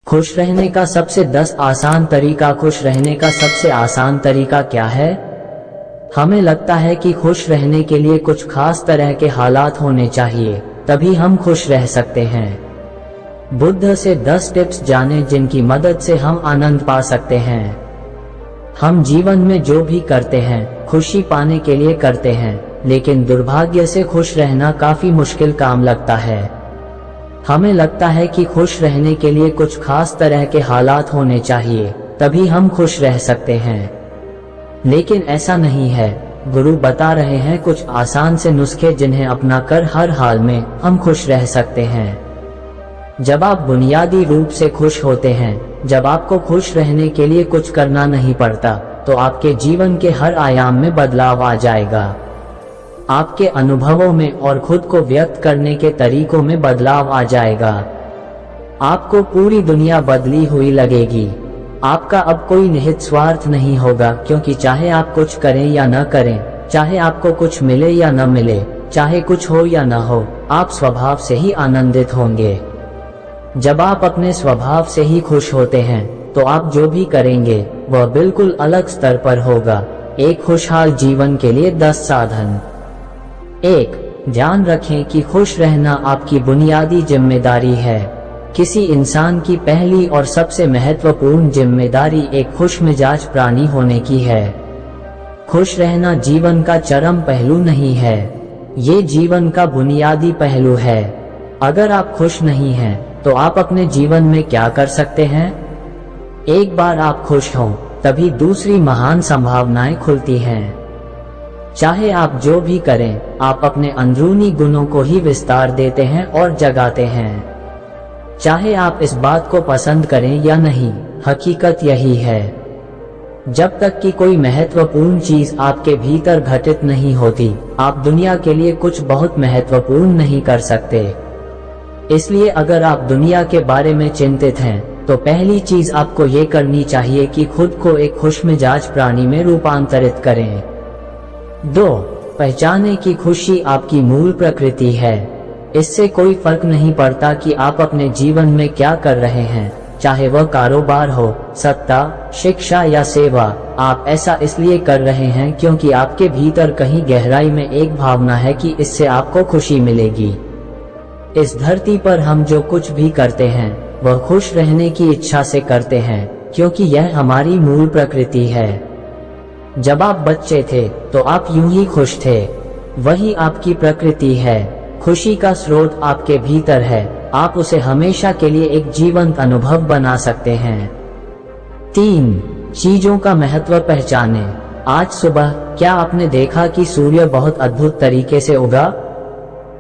खुश रहने का सबसे 10 आसान तरीका। खुश रहने का सबसे आसान तरीका क्या है? हमें लगता है कि खुश रहने के लिए कुछ खास तरह के हालात होने चाहिए, तभी हम खुश रह सकते हैं। बुद्ध से 10 टिप्स जाने जिनकी मदद से हम आनंद पा सकते हैं। हम जीवन में जो भी करते हैं खुशी पाने के लिए करते हैं, लेकिन दुर्भाग्य से खुश रहना काफी मुश्किल काम लगता है। हमें लगता है कि खुश रहने के लिए कुछ खास तरह के हालात होने चाहिए, तभी हम खुश रह सकते हैं, लेकिन ऐसा नहीं है। गुरु बता रहे हैं कुछ आसान से नुस्खे जिन्हें अपनाकर हर हाल में हम खुश रह सकते हैं। जब आप बुनियादी रूप से खुश होते हैं, जब आपको खुश रहने के लिए कुछ करना नहीं पड़ता, तो आपके जीवन के हर आयाम में बदलाव आ जाएगा। आपके अनुभवों में और खुद को व्यक्त करने के तरीकों में बदलाव आ जाएगा। आपको पूरी दुनिया बदली हुई लगेगी। आपका अब कोई निहित स्वार्थ नहीं होगा, क्योंकि चाहे आप कुछ करें या न करें, चाहे आपको कुछ मिले या न मिले, चाहे कुछ हो या न हो, आप स्वभाव से ही आनंदित होंगे। जब आप अपने स्वभाव से ही खुश होते हैं, तो आप जो भी करेंगे वह बिल्कुल अलग स्तर पर होगा। एक खुशहाल जीवन के लिए 10 साधन। 1. ध्यान रखें कि खुश रहना आपकी बुनियादी जिम्मेदारी है। किसी इंसान की पहली और सबसे महत्वपूर्ण जिम्मेदारी एक खुश मिजाज प्राणी होने की है। खुश रहना जीवन का चरम पहलू नहीं है, ये जीवन का बुनियादी पहलू है। अगर आप खुश नहीं हैं, तो आप अपने जीवन में क्या कर सकते हैं? एक बार आप खुश हों, तभी दूसरी महान संभावनाएं खुलती हैं। चाहे आप जो भी करें, आप अपने अंदरूनी गुणों को ही विस्तार देते हैं और जगाते हैं। चाहे आप इस बात को पसंद करें या नहीं, हकीकत यही है। जब तक कि कोई महत्वपूर्ण चीज आपके भीतर घटित नहीं होती, आप दुनिया के लिए कुछ बहुत महत्वपूर्ण नहीं कर सकते। इसलिए अगर आप दुनिया के बारे में चिंतित हैं, तो पहली चीज आपको ये करनी चाहिए कि खुद को एक खुशमिजाज प्राणी में रूपांतरित करें। 2. पहचाने कि खुशी आपकी मूल प्रकृति है। इससे कोई फर्क नहीं पड़ता कि आप अपने जीवन में क्या कर रहे हैं, चाहे वह कारोबार हो, सत्ता, शिक्षा या सेवा। आप ऐसा इसलिए कर रहे हैं क्योंकि आपके भीतर कहीं गहराई में एक भावना है कि इससे आपको खुशी मिलेगी। इस धरती पर हम जो कुछ भी करते हैं वह खुश रहने की इच्छा से करते हैं, क्योंकि यह हमारी मूल प्रकृति है। जब आप बच्चे थे तो आप यूं ही खुश थे, वही आपकी प्रकृति है। खुशी का स्रोत आपके भीतर है, आप उसे हमेशा के लिए एक जीवंत अनुभव बना सकते हैं। 3. चीजों का महत्व पहचाने। आज सुबह क्या आपने देखा कि सूर्य बहुत अद्भुत तरीके से उगा?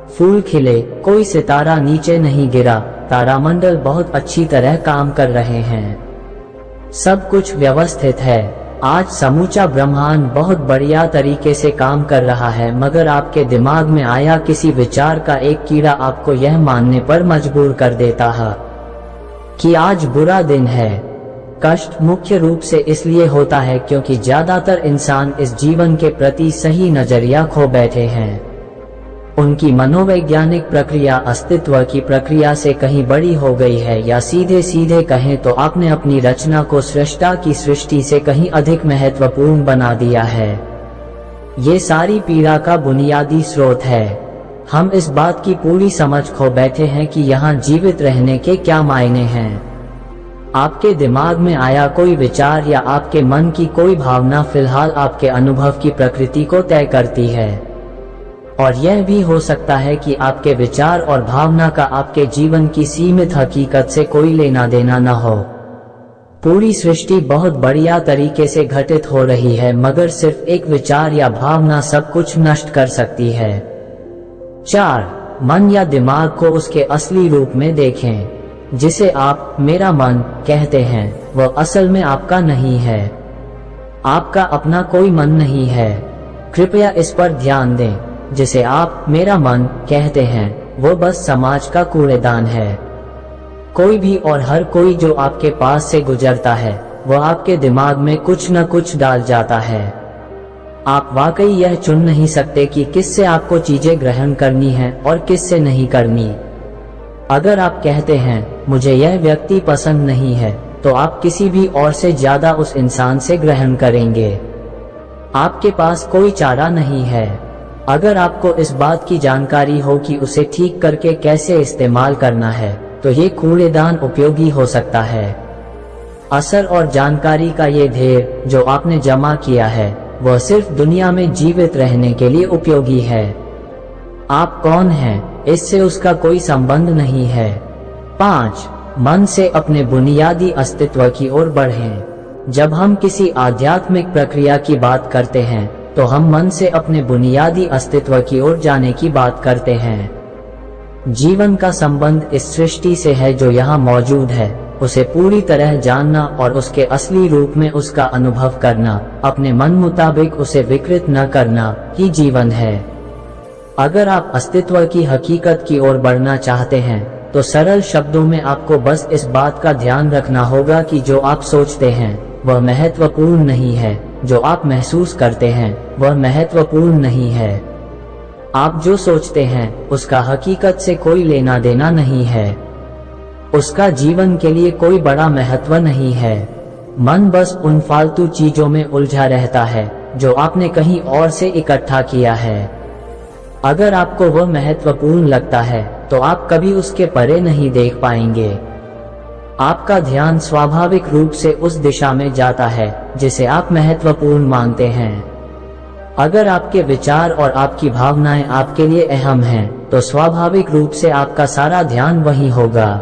फूल खिले, कोई सितारा नीचे नहीं गिरा, तारामंडल बहुत अच्छी तरह काम कर रहे हैं, सब कुछ व्यवस्थित है। आज समूचा ब्रह्मांड बहुत बढ़िया तरीके से काम कर रहा है, मगर आपके दिमाग में आया किसी विचार का एक कीड़ा आपको यह मानने पर मजबूर कर देता है कि आज बुरा दिन है। कष्ट मुख्य रूप से इसलिए होता है क्योंकि ज्यादातर इंसान इस जीवन के प्रति सही नजरिया खो बैठे हैं। उनकी मनोवैज्ञानिक प्रक्रिया अस्तित्व की प्रक्रिया से कहीं बड़ी हो गई है, या सीधे सीधे कहें तो आपने अपनी रचना को सृष्टा की सृष्टि से कहीं अधिक महत्वपूर्ण बना दिया है। ये सारी पीड़ा का बुनियादी स्रोत है। हम इस बात की पूरी समझ खो बैठे हैं कि यहाँ जीवित रहने के क्या मायने हैं। आपके दिमाग में आया कोई विचार या आपके मन की कोई भावना फिलहाल आपके अनुभव की प्रकृति को तय करती है, और यह भी हो सकता है कि आपके विचार और भावना का आपके जीवन की सीमित हकीकत से कोई लेना देना न हो। पूरी सृष्टि बहुत बढ़िया तरीके से घटित हो रही है, मगर सिर्फ एक विचार या भावना सब कुछ नष्ट कर सकती है। 4. मन या दिमाग को उसके असली रूप में देखें। जिसे आप मेरा मन कहते हैं, वह असल में आपका नहीं है। आपका अपना कोई मन नहीं है। कृपया इस पर ध्यान दें। जिसे आप मेरा मन कहते हैं, वो बस समाज का कूड़ेदान है। कोई भी और हर कोई जो आपके पास से गुजरता है, वह आपके दिमाग में कुछ न कुछ डाल जाता है। आप वाकई यह चुन नहीं सकते कि किससे आपको चीजें ग्रहण करनी है और किससे नहीं करनी। अगर आप कहते हैं मुझे यह व्यक्ति पसंद नहीं है, तो आप किसी भी और से ज्यादा उस इंसान से ग्रहण करेंगे। आपके पास कोई चारा नहीं है। अगर आपको इस बात की जानकारी हो कि उसे ठीक करके कैसे इस्तेमाल करना है, तो ये कूड़ेदान उपयोगी हो सकता है। असर और जानकारी का ये ढेर जो आपने जमा किया है, वह सिर्फ दुनिया में जीवित रहने के लिए उपयोगी है। आप कौन हैं, इससे उसका कोई संबंध नहीं है। 5. मन से अपने बुनियादी अस्तित्व की ओर बढ़ें। जब हम किसी आध्यात्मिक प्रक्रिया की बात करते हैं, तो हम मन से अपने बुनियादी अस्तित्व की ओर जाने की बात करते हैं। जीवन का संबंध इस सृष्टि से है जो यहाँ मौजूद है, उसे पूरी तरह जानना और उसके असली रूप में उसका अनुभव करना, अपने मन मुताबिक उसे विकृत न करना ही जीवन है। अगर आप अस्तित्व की हकीकत की ओर बढ़ना चाहते हैं, तो सरल शब्दों में आपको बस इस बात का ध्यान रखना होगा कि जो आप सोचते हैं वह महत्वपूर्ण नहीं है, जो आप महसूस करते हैं वह महत्वपूर्ण नहीं है। आप जो सोचते हैं उसका हकीकत से कोई लेना देना नहीं है, उसका जीवन के लिए कोई बड़ा महत्व नहीं है। मन बस उन फालतू चीजों में उलझा रहता है जो आपने कहीं और से इकट्ठा किया है। अगर आपको वह महत्वपूर्ण लगता है, तो आप कभी उसके परे नहीं देख पाएंगे। आपका ध्यान स्वाभाविक रूप से उस दिशा में जाता है जिसे आप महत्वपूर्ण मानते हैं। अगर आपके विचार और आपकी भावनाएं आपके लिए अहम हैं, तो स्वाभाविक रूप से आपका सारा ध्यान वहीं होगा।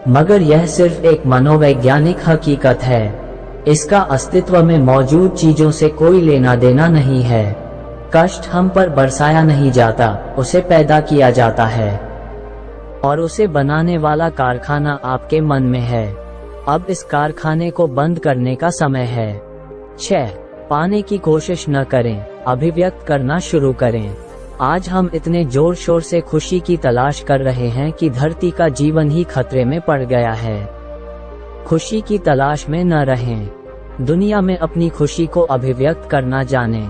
मगर यह सिर्फ एक मनोवैज्ञानिक हकीकत है। इसका अस्तित्व में मौजूद चीजों से कोई लेना देना नहीं है। कष्ट हम पर बरसाया नहीं जाता, उसे पैदा किया जाता है, और उसे बनाने वाला कारखाना आपके मन में है। अब इस कारखाने को बंद करने का समय है। 6. पाने की कोशिश न करें, अभिव्यक्त करना शुरू करें। आज हम इतने जोर शोर से खुशी की तलाश कर रहे हैं कि धरती का जीवन ही खतरे में पड़ गया है। खुशी की तलाश में न रहें। दुनिया में अपनी खुशी को अभिव्यक्त करना जानें।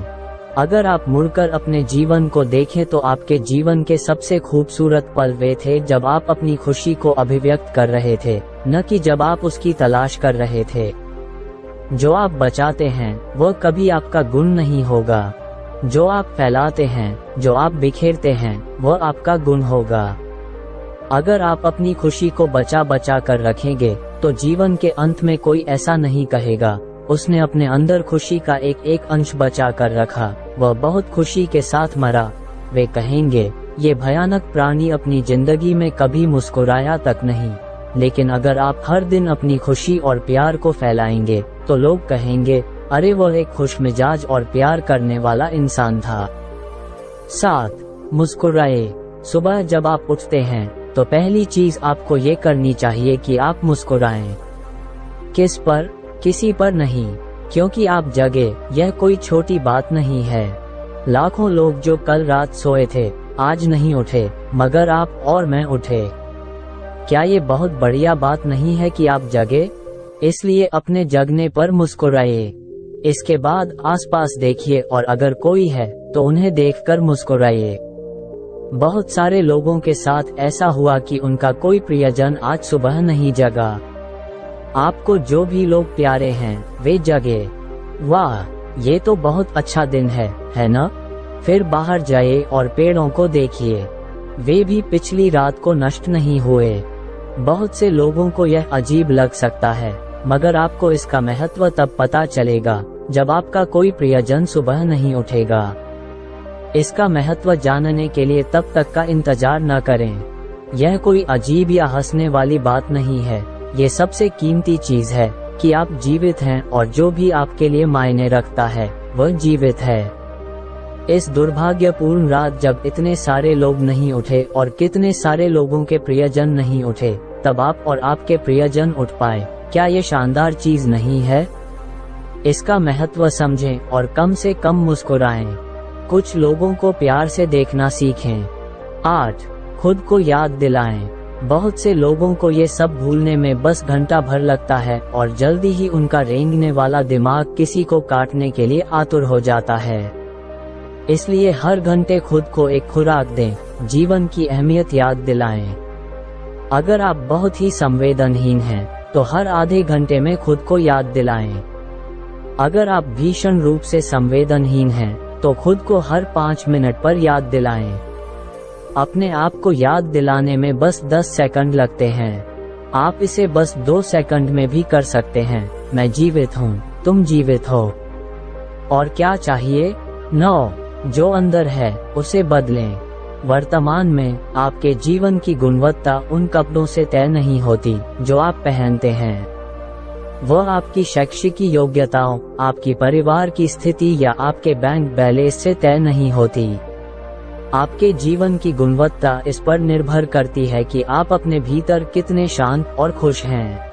अगर आप मुड़कर अपने जीवन को देखें, तो आपके जीवन के सबसे खूबसूरत पल वे थे जब आप अपनी खुशी को अभिव्यक्त कर रहे थे, न कि जब आप उसकी तलाश कर रहे थे। जो आप बचाते हैं वह कभी आपका गुण नहीं होगा। जो आप फैलाते हैं, जो आप बिखेरते हैं, वह आपका गुण होगा। अगर आप अपनी खुशी को बचा बचा कर रखेंगे, तो जीवन के अंत में कोई ऐसा नहीं कहेगा, उसने अपने अंदर खुशी का एक एक अंश बचा कर रखा, वह बहुत खुशी के साथ मरा। वे कहेंगे, ये भयानक प्राणी अपनी जिंदगी में कभी मुस्कुराया तक नहीं। लेकिन अगर आप हर दिन अपनी खुशी और प्यार को फैलाएंगे, तो लोग कहेंगे, अरे वह एक खुशमिजाज और प्यार करने वाला इंसान था। 7. मुस्कुराए। सुबह जब आप उठते हैं, तो पहली चीज आपको ये करनी चाहिए कि आप मुस्कुराएं। किस पर? किसी पर नहीं, क्योंकि आप जगे, यह कोई छोटी बात नहीं है। लाखों लोग जो कल रात सोए थे, आज नहीं उठे, मगर आप और मैं उठे। क्या ये बहुत बढ़िया बात नहीं है कि आप जगे? इसलिए अपने जगने पर मुस्कुराइए। इसके बाद आसपास देखिए, और अगर कोई है तो उन्हें देखकर मुस्कुराइए। बहुत सारे लोगों के साथ ऐसा हुआ कि उनका कोई प्रियजन आज सुबह नहीं जगा। आपको जो भी लोग प्यारे हैं वे जगे। वाह, ये तो बहुत अच्छा दिन है ना? फिर बाहर जाइए और पेड़ों को देखिए, वे भी पिछली रात को नष्ट नहीं हुए। बहुत से लोगों को यह अजीब लग सकता है, मगर आपको इसका महत्व तब पता चलेगा जब आपका कोई प्रियजन सुबह नहीं उठेगा। इसका महत्व जानने के लिए तब तक का इंतजार न करें। यह कोई अजीब या हंसने वाली बात नहीं है। ये सबसे कीमती चीज है कि आप जीवित हैं, और जो भी आपके लिए मायने रखता है वह जीवित है। इस दुर्भाग्यपूर्ण रात जब इतने सारे लोग नहीं उठे और कितने सारे लोगों के प्रियजन नहीं उठे, तब आप और आपके प्रियजन उठ पाए। क्या ये शानदार चीज नहीं है? इसका महत्व समझें और कम से कम मुस्कुराएं। कुछ लोगों को प्यार से देखना सीखें। 8. खुद को याद दिलाएं। बहुत से लोगों को ये सब भूलने में बस घंटा भर लगता है, और जल्दी ही उनका रेंगने वाला दिमाग किसी को काटने के लिए आतुर हो जाता है। इसलिए हर घंटे खुद को एक खुराक दें, जीवन की अहमियत याद दिलाएं। अगर आप बहुत ही संवेदनहीन हैं, तो हर आधे घंटे में खुद को याद दिलाएं। अगर आप भीषण रूप से संवेदनहीन हैं, तो खुद को हर 5 मिनट पर याद दिलाएं। अपने आप को याद दिलाने में बस 10 सेकंड लगते हैं। आप इसे बस 2 सेकंड में भी कर सकते हैं। मैं जीवित हूँ, तुम जीवित हो। और क्या चाहिए? 9. जो अंदर है उसे बदलें। वर्तमान में आपके जीवन की गुणवत्ता उन कपड़ों से तय नहीं होती जो आप पहनते हैं। वह आपकी शैक्षिक योग्यताओं, आपकी परिवार की स्थिति या आपके बैंक बैलेंस से तय नहीं होती। आपके जीवन की गुणवत्ता इस पर निर्भर करती है कि आप अपने भीतर कितने शांत और खुश हैं।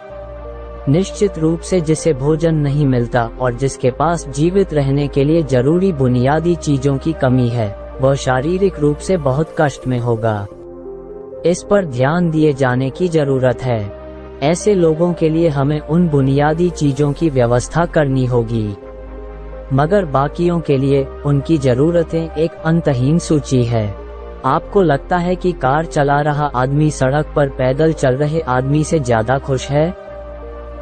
निश्चित रूप से जिसे भोजन नहीं मिलता और जिसके पास जीवित रहने के लिए जरूरी बुनियादी चीजों की कमी है, वह शारीरिक रूप से बहुत कष्ट में होगा। इस पर ध्यान दिए जाने की जरूरत है। ऐसे लोगों के लिए हमें उन बुनियादी चीजों की व्यवस्था करनी होगी, मगर बाकियों के लिए उनकी जरूरतें एक अंतहीन सूची है। आपको लगता है कि कार चला रहा आदमी सड़क पर पैदल चल रहे आदमी से ज्यादा खुश है?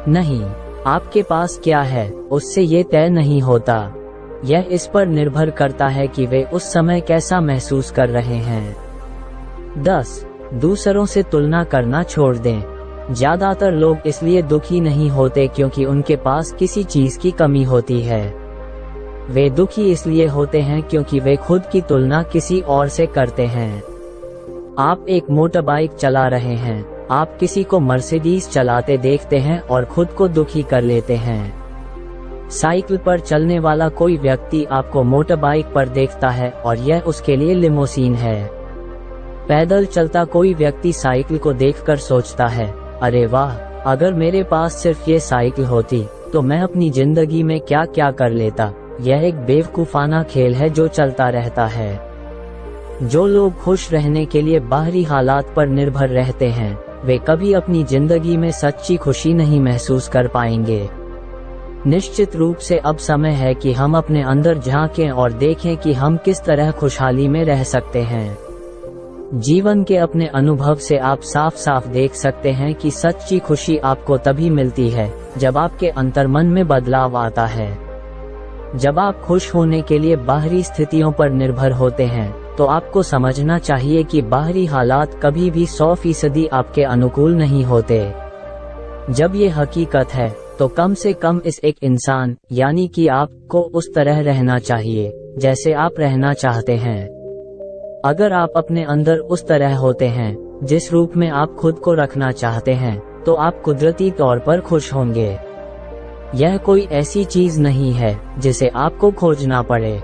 नहीं, आपके पास क्या है उससे ये तय नहीं होता। यह इस पर निर्भर करता है कि वे उस समय कैसा महसूस कर रहे हैं। 10. दूसरों से तुलना करना छोड़ दें। ज्यादातर लोग इसलिए दुखी नहीं होते क्योंकि उनके पास किसी चीज की कमी होती है। वे दुखी इसलिए होते हैं क्योंकि वे खुद की तुलना किसी और से करते हैं। आप एक मोटरबाइक चला रहे हैं, आप किसी को मर्सिडीज चलाते देखते हैं और खुद को दुखी कर लेते हैं। साइकिल पर चलने वाला कोई व्यक्ति आपको मोटरबाइक पर देखता है और यह उसके लिए लिमोसीन है। पैदल चलता कोई व्यक्ति साइकिल को देखकर सोचता है, अरे वाह, अगर मेरे पास सिर्फ ये साइकिल होती तो मैं अपनी जिंदगी में क्या क्या कर लेता। यह एक बेवकूफाना खेल है जो चलता रहता है। जो लोग खुश रहने के लिए बाहरी हालात पर निर्भर रहते हैं, वे कभी अपनी जिंदगी में सच्ची खुशी नहीं महसूस कर पाएंगे। निश्चित रूप से अब समय है कि हम अपने अंदर झांकें और देखें कि हम किस तरह खुशहाली में रह सकते हैं। जीवन के अपने अनुभव से आप साफ साफ देख सकते हैं कि सच्ची खुशी आपको तभी मिलती है जब आपके अंतर्मन में बदलाव आता है। जब आप खुश होने के लिए बाहरी स्थितियों पर निर्भर होते हैं, तो आपको समझना चाहिए कि बाहरी हालात कभी भी 100% आपके अनुकूल नहीं होते। जब ये हकीकत है, तो कम से कम इस एक इंसान यानी कि आपको उस तरह रहना चाहिए जैसे आप रहना चाहते हैं। अगर आप अपने अंदर उस तरह होते हैं जिस रूप में आप खुद को रखना चाहते हैं, तो आप कुदरती तौर पर खुश होंगे। यह कोई ऐसी चीज नहीं है जिसे आपको खोजना पड़े।